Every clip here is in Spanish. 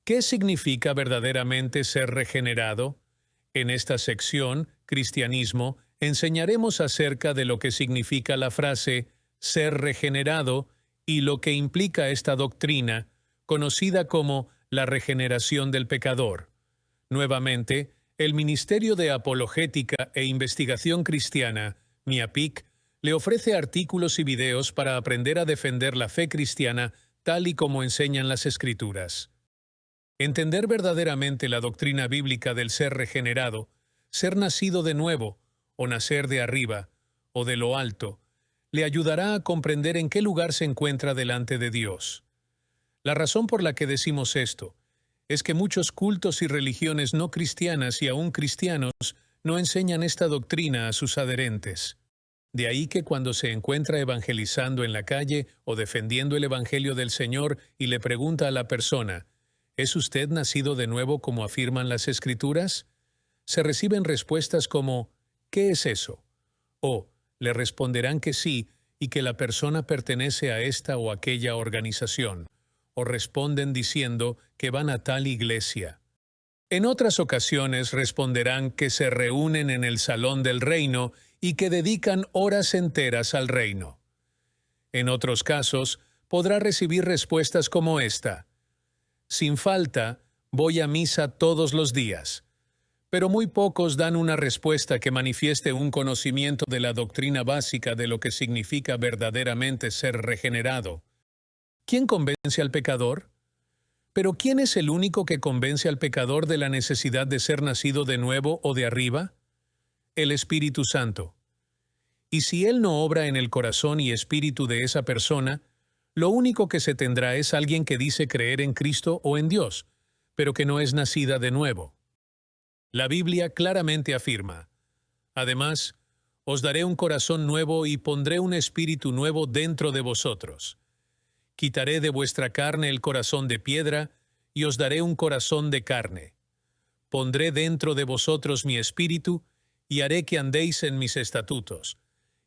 ¿Qué significa verdaderamente ser regenerado? En esta sección, Cristianismo, enseñaremos acerca de lo que significa la frase ser regenerado y lo que implica esta doctrina, conocida como la regeneración del pecador. Nuevamente, el Ministerio de Apologética e Investigación Cristiana, MIAPIC, le ofrece artículos y videos para aprender a defender la fe cristiana tal y como enseñan las Escrituras. Entender verdaderamente la doctrina bíblica del ser regenerado, ser nacido de nuevo, o nacer de arriba, o de lo alto, le ayudará a comprender en qué lugar se encuentra delante de Dios. La razón por la que decimos esto es que muchos cultos y religiones no cristianas y aún cristianos no enseñan esta doctrina a sus adherentes. De ahí que cuando se encuentra evangelizando en la calle o defendiendo el Evangelio del Señor y le pregunta a la persona, ¿es usted nacido de nuevo como afirman las Escrituras? Se reciben respuestas como, ¿qué es eso? O le responderán que sí y que la persona pertenece a esta o aquella organización, o responden diciendo que van a tal iglesia. En otras ocasiones responderán que se reúnen en el salón del reino y que dedican horas enteras al reino. En otros casos, podrá recibir respuestas como esta. Sin falta, voy a misa todos los días. Pero muy pocos dan una respuesta que manifieste un conocimiento de la doctrina básica de lo que significa verdaderamente ser regenerado. ¿Quién convence al pecador? ¿Pero quién es el único que convence al pecador de la necesidad de ser nacido de nuevo o de arriba? El Espíritu Santo. Y si Él no obra en el corazón y espíritu de esa persona, lo único que se tendrá es alguien que dice creer en Cristo o en Dios, pero que no es nacida de nuevo. La Biblia claramente afirma, además, os daré un corazón nuevo y pondré un espíritu nuevo dentro de vosotros. Quitaré de vuestra carne el corazón de piedra y os daré un corazón de carne. Pondré dentro de vosotros mi espíritu y haré que andéis en mis estatutos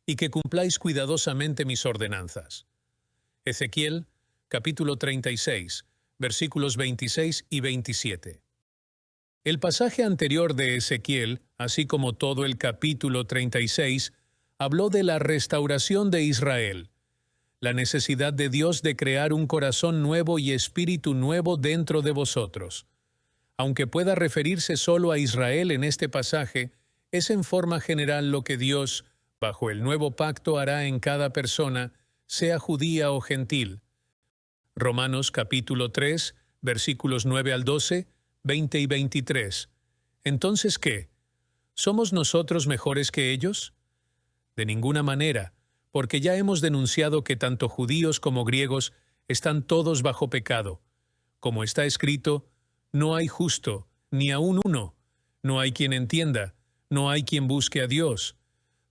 y que cumpláis cuidadosamente mis ordenanzas. Ezequiel, capítulo 36, versículos 26 y 27. El pasaje anterior de Ezequiel, así como todo el capítulo 36, habló de la restauración de Israel, la necesidad de Dios de crear un corazón nuevo y espíritu nuevo dentro de vosotros. Aunque pueda referirse solo a Israel en este pasaje, es en forma general lo que Dios, bajo el nuevo pacto, hará en cada persona, sea judía o gentil. Romanos capítulo 3, versículos 9 al 12, 20 y 23. ¿Entonces qué? ¿Somos nosotros mejores que ellos? De ninguna manera, porque ya hemos denunciado que tanto judíos como griegos están todos bajo pecado. Como está escrito, no hay justo, ni aun uno. No hay quien entienda, no hay quien busque a Dios.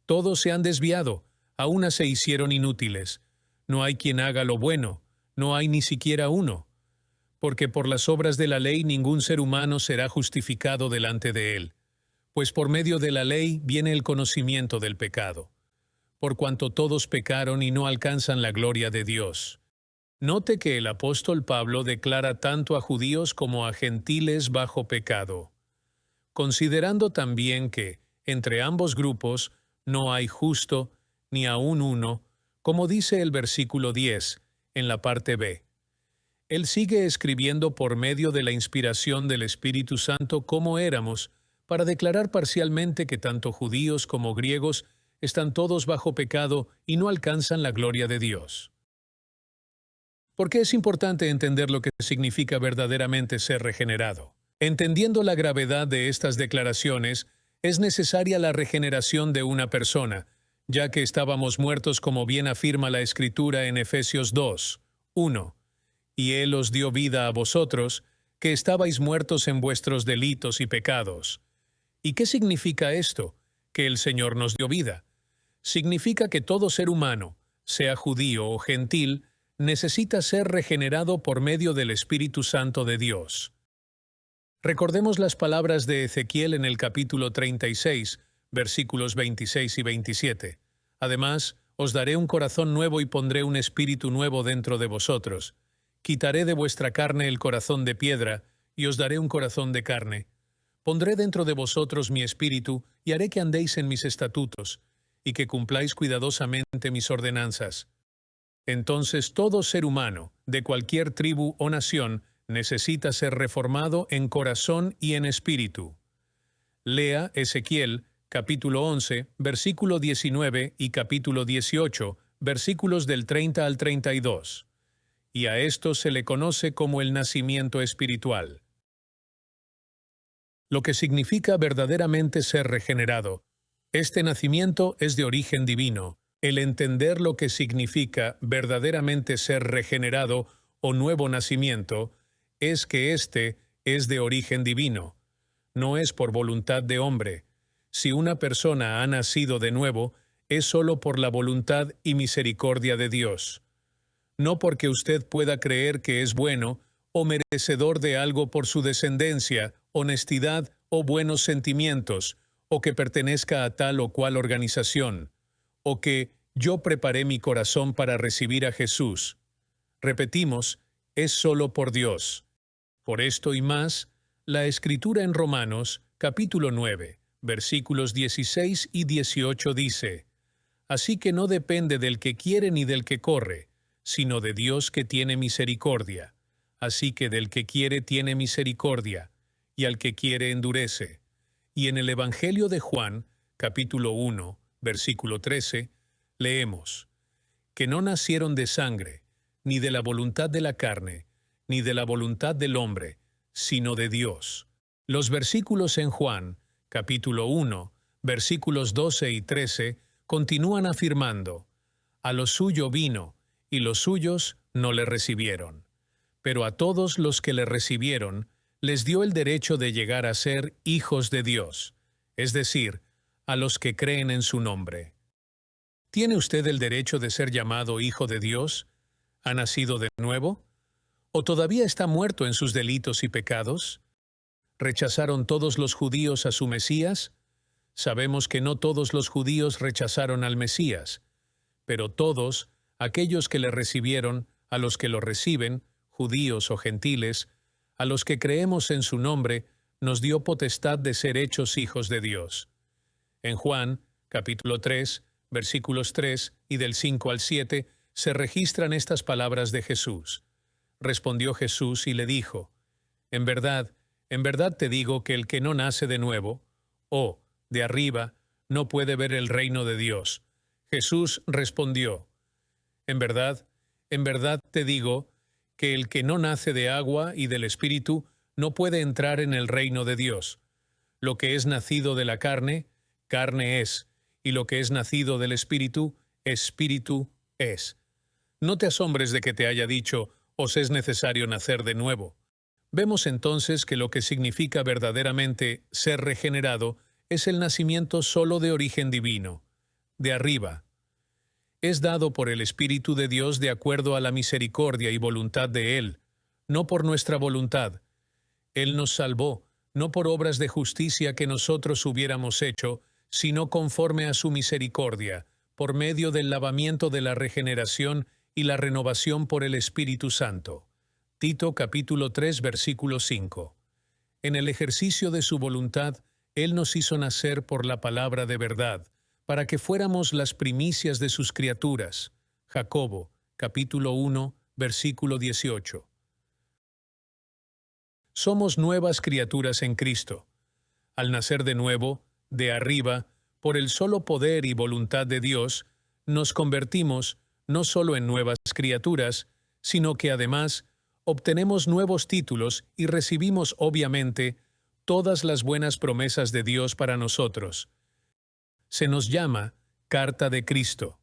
Todos se han desviado, a una se hicieron inútiles. No hay quien haga lo bueno, no hay ni siquiera uno. Porque por las obras de la ley ningún ser humano será justificado delante de él, pues por medio de la ley viene el conocimiento del pecado, por cuanto todos pecaron y no alcanzan la gloria de Dios. Note que el apóstol Pablo declara tanto a judíos como a gentiles bajo pecado, considerando también que, entre ambos grupos, no hay justo, ni aun uno, como dice el versículo 10, en la parte B. Él sigue escribiendo por medio de la inspiración del Espíritu Santo cómo éramos, para declarar parcialmente que tanto judíos como griegos están todos bajo pecado y no alcanzan la gloria de Dios. ¿Por qué es importante entender lo que significa verdaderamente ser regenerado? Entendiendo la gravedad de estas declaraciones, es necesaria la regeneración de una persona, ya que estábamos muertos como bien afirma la Escritura en Efesios 2, 1. Y Él os dio vida a vosotros, que estabais muertos en vuestros delitos y pecados. ¿Y qué significa esto? Que el Señor nos dio vida. Significa que todo ser humano, sea judío o gentil, necesita ser regenerado por medio del Espíritu Santo de Dios. Recordemos las palabras de Ezequiel en el capítulo 36, versículos 26 y 27. Además, os daré un corazón nuevo y pondré un espíritu nuevo dentro de vosotros. Quitaré de vuestra carne el corazón de piedra y os daré un corazón de carne. Pondré dentro de vosotros mi espíritu, y haré que andéis en mis estatutos, y que cumpláis cuidadosamente mis ordenanzas. Entonces todo ser humano, de cualquier tribu o nación, necesita ser reformado en corazón y en espíritu. Lea Ezequiel, capítulo 11, versículo 19 y capítulo 18, versículos del 30 al 32. Y a esto se le conoce como el nacimiento espiritual. Lo que significa verdaderamente ser regenerado. Este nacimiento es de origen divino. El entender lo que significa verdaderamente ser regenerado o nuevo nacimiento es que éste es de origen divino. No es por voluntad de hombre. Si una persona ha nacido de nuevo, es solo por la voluntad y misericordia de Dios. No porque usted pueda creer que es bueno o merecedor de algo por su descendencia, honestidad o buenos sentimientos, o que pertenezca a tal o cual organización, o que yo preparé mi corazón para recibir a Jesús. Repetimos, es solo por Dios. Por esto y más, la Escritura en Romanos, capítulo 9, versículos 16 y 18 dice: Así que no depende del que quiere ni del que corre, sino de Dios que tiene misericordia. Así que del que quiere tiene misericordia, y al que quiere endurece. Y en el Evangelio de Juan, capítulo 1, versículo 13, leemos: que no nacieron de sangre, ni de la voluntad de la carne, ni de la voluntad del hombre, sino de Dios. Los versículos en Juan, capítulo 1, versículos 12 y 13, continúan afirmando: a lo suyo vino, y los suyos no le recibieron. Pero a todos los que le recibieron, les dio el derecho de llegar a ser hijos de Dios, es decir, a los que creen en su nombre. ¿Tiene usted el derecho de ser llamado hijo de Dios? ¿Ha nacido de nuevo? ¿O todavía está muerto en sus delitos y pecados? ¿Rechazaron todos los judíos a su Mesías? Sabemos que no todos los judíos rechazaron al Mesías, pero todos, aquellos que le recibieron, a los que lo reciben, judíos o gentiles, a los que creemos en su nombre, nos dio potestad de ser hechos hijos de Dios. En Juan, capítulo 3, versículos 3 y del 5 al 7, se registran estas palabras de Jesús. Respondió Jesús y le dijo: en verdad te digo que el que no nace de nuevo, o de arriba, no puede ver el reino de Dios. Jesús respondió: en verdad te digo que el que no nace de agua y del Espíritu no puede entrar en el reino de Dios. Lo que es nacido de la carne, carne es, y lo que es nacido del Espíritu, espíritu es. No te asombres de que te haya dicho: os es necesario nacer de nuevo. Vemos entonces que lo que significa verdaderamente ser regenerado es el nacimiento solo de origen divino, de arriba. Es dado por el Espíritu de Dios de acuerdo a la misericordia y voluntad de Él, no por nuestra voluntad. Él nos salvó, no por obras de justicia que nosotros hubiéramos hecho, sino conforme a su misericordia, por medio del lavamiento de la regeneración y la renovación por el Espíritu Santo. Tito capítulo 3 versículo 5. En el ejercicio de su voluntad, Él nos hizo nacer por la palabra de verdad, para que fuéramos las primicias de sus criaturas. Jacobo capítulo 1 versículo 18. Somos nuevas criaturas en Cristo. Al nacer de nuevo, de arriba, por el solo poder y voluntad de Dios, nos convertimos no solo en nuevas criaturas, sino que además obtenemos nuevos títulos y recibimos, obviamente, todas las buenas promesas de Dios para nosotros. Se nos llama Carta de Cristo.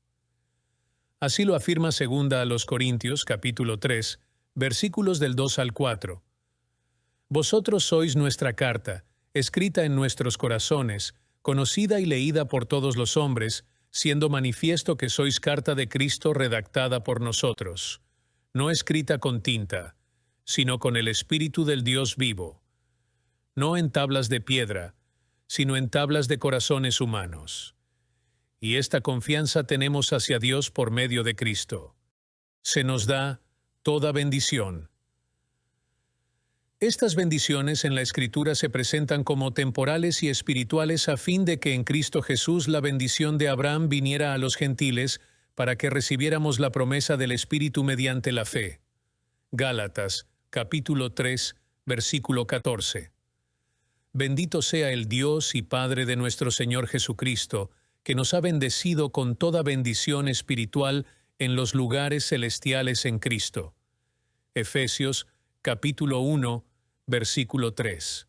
Así lo afirma 2 a los Corintios, capítulo 3, versículos del 2 al 4. Vosotros sois nuestra carta, escrita en nuestros corazones, conocida y leída por todos los hombres, siendo manifiesto que sois carta de Cristo redactada por nosotros, no escrita con tinta, sino con el Espíritu del Dios vivo, no en tablas de piedra, sino en tablas de corazones humanos. Y esta confianza tenemos hacia Dios por medio de Cristo. Se nos da toda bendición. Estas bendiciones en la Escritura se presentan como temporales y espirituales a fin de que en Cristo Jesús la bendición de Abraham viniera a los gentiles para que recibiéramos la promesa del Espíritu mediante la fe. Gálatas, capítulo 3, versículo 14. Bendito sea el Dios y Padre de nuestro Señor Jesucristo, que nos ha bendecido con toda bendición espiritual en los lugares celestiales en Cristo. Efesios, capítulo 1, versículo 3.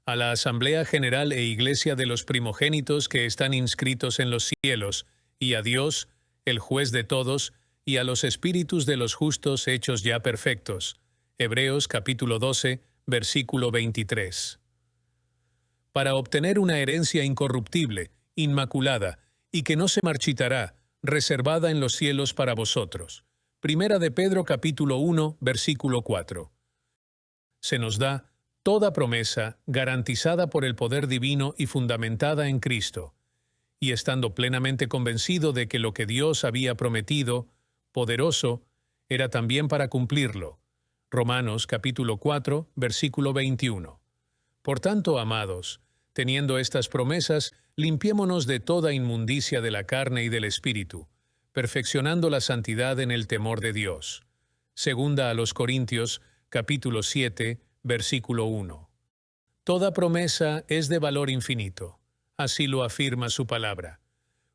A la Asamblea General e Iglesia de los primogénitos que están inscritos en los cielos, y a Dios, el juez de todos, y a los espíritus de los justos hechos ya perfectos. Hebreos capítulo 12, versículo 23. Para obtener una herencia incorruptible, inmaculada, y que no se marchitará, reservada en los cielos para vosotros. Primera de Pedro capítulo 1, versículo 4. Se nos da toda promesa garantizada por el poder divino y fundamentada en Cristo, y estando plenamente convencido de que lo que Dios había prometido, poderoso, era también para cumplirlo. Romanos capítulo 4, versículo 21. Por tanto, amados, teniendo estas promesas, limpiémonos de toda inmundicia de la carne y del espíritu, perfeccionando la santidad en el temor de Dios. Segunda a los Corintios, capítulo 7, versículo 1. Toda promesa es de valor infinito, así lo afirma su palabra,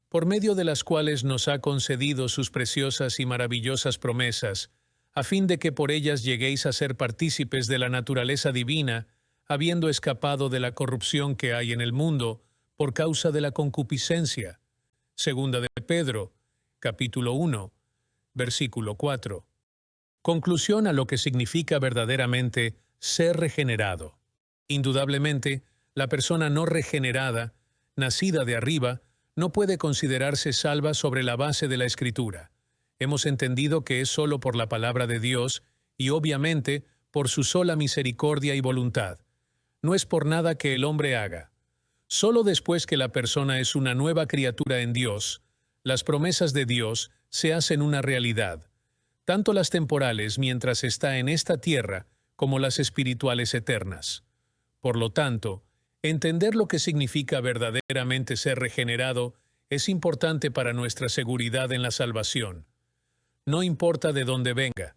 por medio de las cuales nos ha concedido sus preciosas y maravillosas promesas, a fin de que por ellas lleguéis a ser partícipes de la naturaleza divina, habiendo escapado de la corrupción que hay en el mundo por causa de la concupiscencia. Segunda de Pedro, capítulo 1, versículo 4. Conclusión a lo que significa verdaderamente ser regenerado. Indudablemente, la persona no regenerada, nacida de arriba, no puede considerarse salva sobre la base de la Escritura. Hemos entendido que es solo por la palabra de Dios y obviamente por su sola misericordia y voluntad. No es por nada que el hombre haga. Solo después que la persona es una nueva criatura en Dios, las promesas de Dios se hacen una realidad, tanto las temporales mientras está en esta tierra como las espirituales eternas. Por lo tanto, entender lo que significa verdaderamente ser regenerado es importante para nuestra seguridad en la salvación. No importa de dónde venga,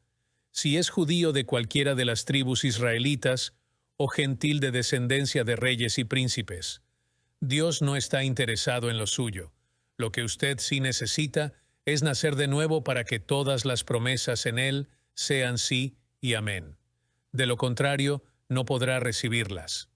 si es judío de cualquiera de las tribus israelitas o gentil de descendencia de reyes y príncipes. Dios no está interesado en lo suyo. Lo que usted sí necesita es nacer de nuevo para que todas las promesas en Él sean sí y amén. De lo contrario, no podrá recibirlas.